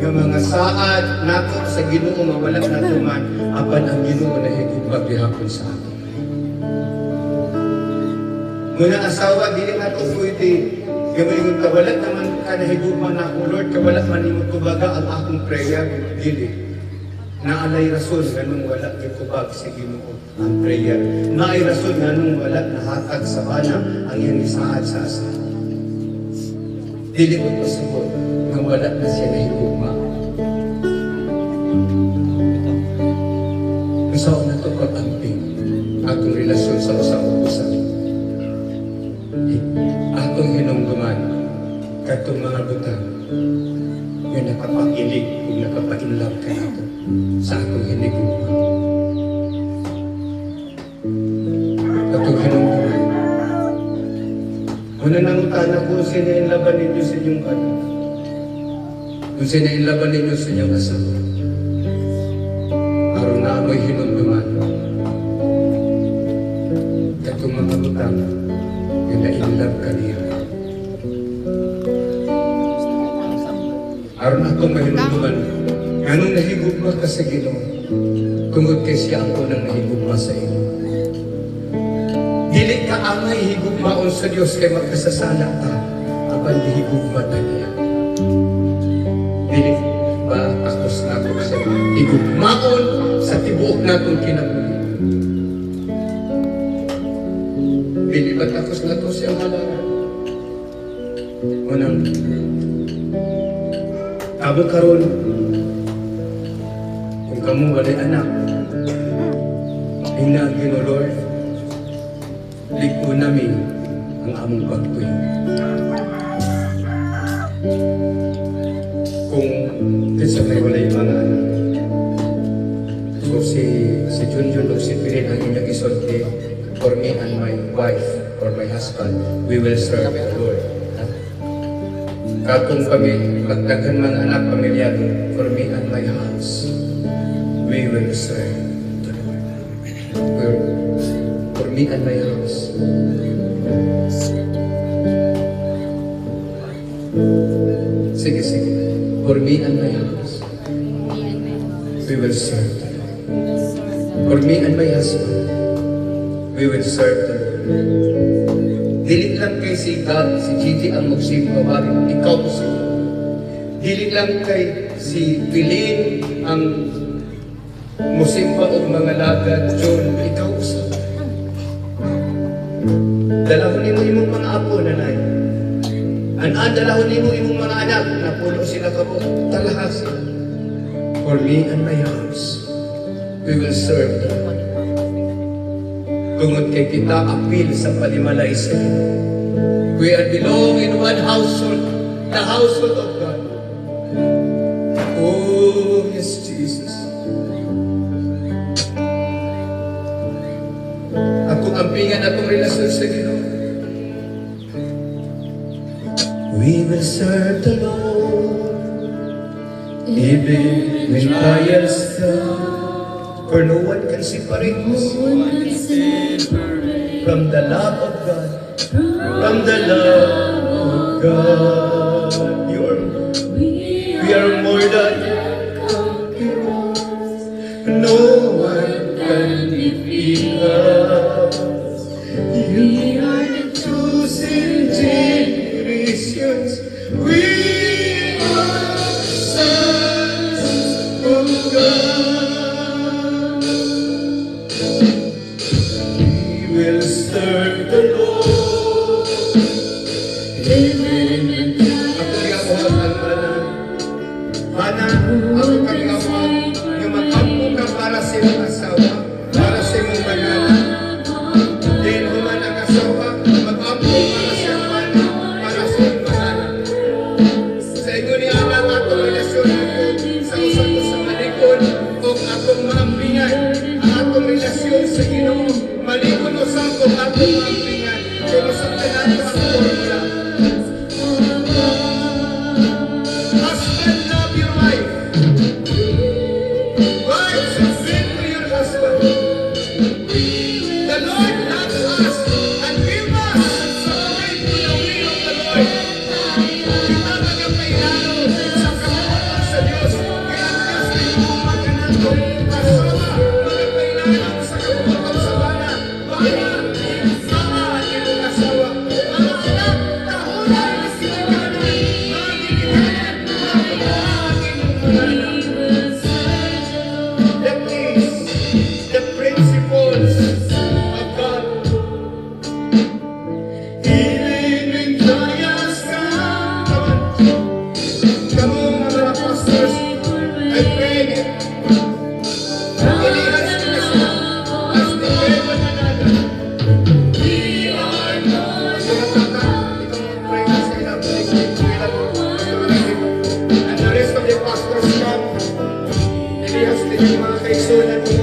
ng mga saad nato sa Ginoo mawala natuman apan ang Ginoo nahigugma gihapon sa ato. Muna asawa, dili na ito pwede. Gawin ka, wala naman ka nahigugman na ako, Lord, ka wala man imong tubaga ang akong prayer, dili. Naalay rason, ganun wala itubag sa Ginoo ang prayer. Naay rason, ganun wala nahatag sa bana ang iyang isaad sa asa. Dili ko pasabot, nga wala na siya nahigugma. Usaw na ito pag-amping atong relasyon sa usap-usap. Atong hinungguman katong mga butang nga nakapakilig kung nakapainlove ka nato sa atong hinigugma. Katong hinungguman muna nangutana kung sinainlaban ninyo sa inyong anak, kung sinainlaban ninyo sa inyong asawa, aron na amoy hinungguman katong mga butang nga na-inlove ka niya. Aron akong mahinungduman, ganun nahigugma ka sa Ginoo, tungod kay siya ang unang nahigugma sa iyo. Dili ka angay higugmaon sa Dios kay magkasasala ka, apan higugma na niya. Dili ba takos na ako sa higugmaon sa tibuok natong kinabuhi. Dili ba takos na to siyang halaran? Unang tabo karon kung kamu walay anak, hina ang Ginoo, Lord, liko namin ang among pagtuig. Kung kinsa may walay mga anak, so si Junjun o si Pirin ang inyong isulti, for me and my wife or my husband, we will serve the Lord. Katong kami, magdaghan mga anak pamilyado, for me and my house, we will serve the Lord. For me and my house. Sige, sige. For me and my house, we will serve the Lord. For me and my husband, we will serve the Lord. Dili lang kay si God, si Gigi ang magsimba, maring ikaw si dili lang kay si Pilin ang musimba o mga lagad, John, ikaw sa dalahon mo imong mga apo, nanay. Dalahon mo imong mga anak, napulo sila ka po, talahas. For me and my house, we will serve the Lord. Tungod kay kita apil sa palimalay sa Ginoo. We are belong in one household, the household of God. Oh, yes, Jesus. Akong ampingan, akong relasyon sa Ginoo. We will serve the Lord, even when trials come. For no one can separate us from the love of God. From the love of God. We are more than conquerors. No one can defeat us. We are the chosen generations. We are sons of God. We will serve the Lord. Amen. Ako gawag ang mana, ako kang gawag, yung mag-ampo ka para sa iyong asawa, para sa iyong banana. Then, human ang asawa, mag-ampo para sa iyong mana, para sa iyong banana. Sa inyo ni Ana, ang atong relasyon ako, sa usan ko sa malikod, o akong maampingan, ang atong relasyon sa Ginoo. Malikod o sa akong atong maampingan, kaya masaktan natin ang formula. Husband, love your wife. Wives, submit to your husband. The Lord loves us and give us submit to the will of the Lord. Kita magkakailalo sa kamuhan sa Diyos. Kaya ang Diyos ay umagan nato. Kasama, magkakailalo sa kamuhan sa bana. Bana, sama ang iyong asawa. Mga anak, tahunan na sinaganan. Mga ginikanan, makuha ang iyong mga anak. The keys, the principles of God. Even when trials come, come on, mga pastors, I pray Pilihan sila sila as the heaven and another. We are more itong pray na sa ilang and the rest of the pastors come. Ilihas din yung mga kaisunan mo.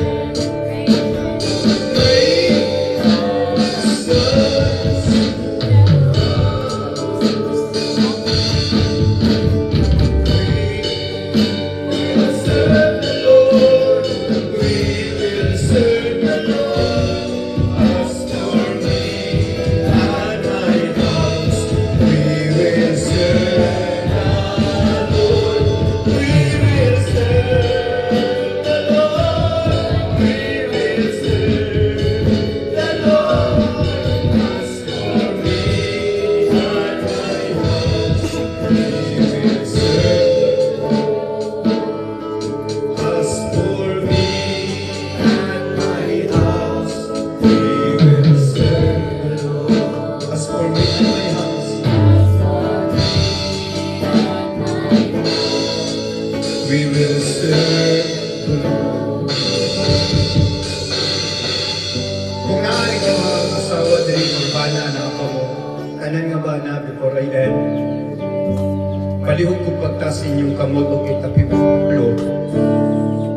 We will serve the Lord. Kung naaari ka mga asawa din, urbana na ako mo, kanan nga ba na before I end, palihog kong pagtas inyong kamot o itapipulo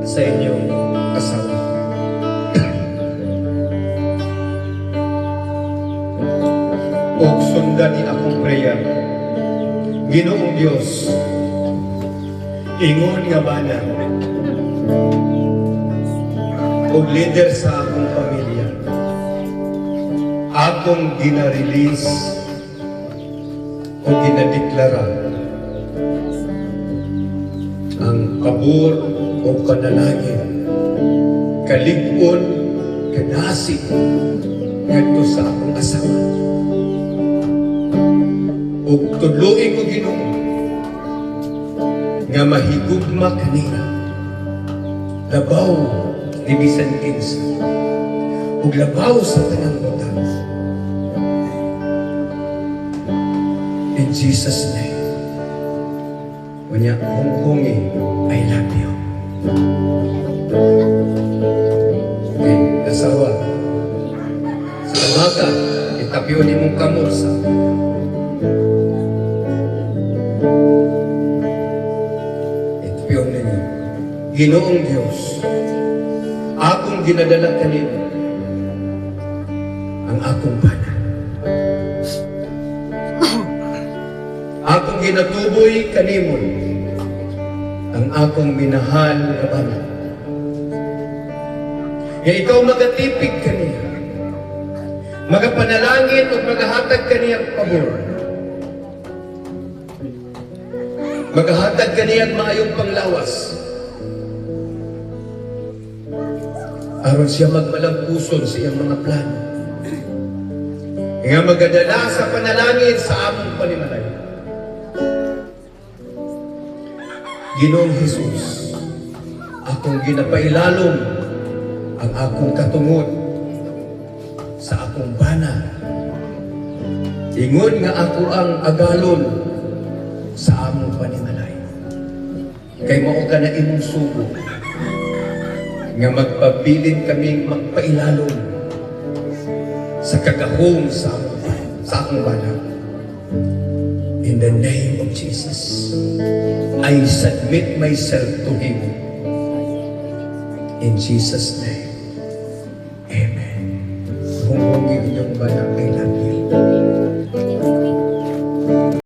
sa inyong asawa. O sundan ni akong prayer, Ginoong Dios, ingon nga bana ug leader sa akong pamilya, akong ginarelease o ginadeklara ang kabur o panalangin, kalig-on, kadasig ngadto sa akong asawa. Ug tudluin ko Ginoo nga mahigugma kanila, labaw ni bisan kinsa, ug labaw sa tanang butang. In Jesus' name. Kunya, hungkungi, I love you. Okay, asawa. Sa mata, itapyo ni mong kamursa. Itapyo ninyo. Ginoong Diyos, akong ginadala kanino ang akong bana. Akong ginatuboy kanimo ang akong minahal nga bana. Nga ikaw magatipig kaniya, magapanalangin o magahatag kaniyang pabor, magahatag kaniyang maayong panglawas, aron siya magmalampuson sa iyang mga plano, nga magadala sa panalangin sa among panimalay. Ginoong Jesus, akong ginapailalom ang akong katungod sa akong bana. Ingon nga ako ang agalon sa among panimalay. Kay mao ka na imong sugo nga magpabilin kaming magpailalom sa kagahom sa akong bana. In the name of Jesus, I submit myself to Him. In Jesus' name.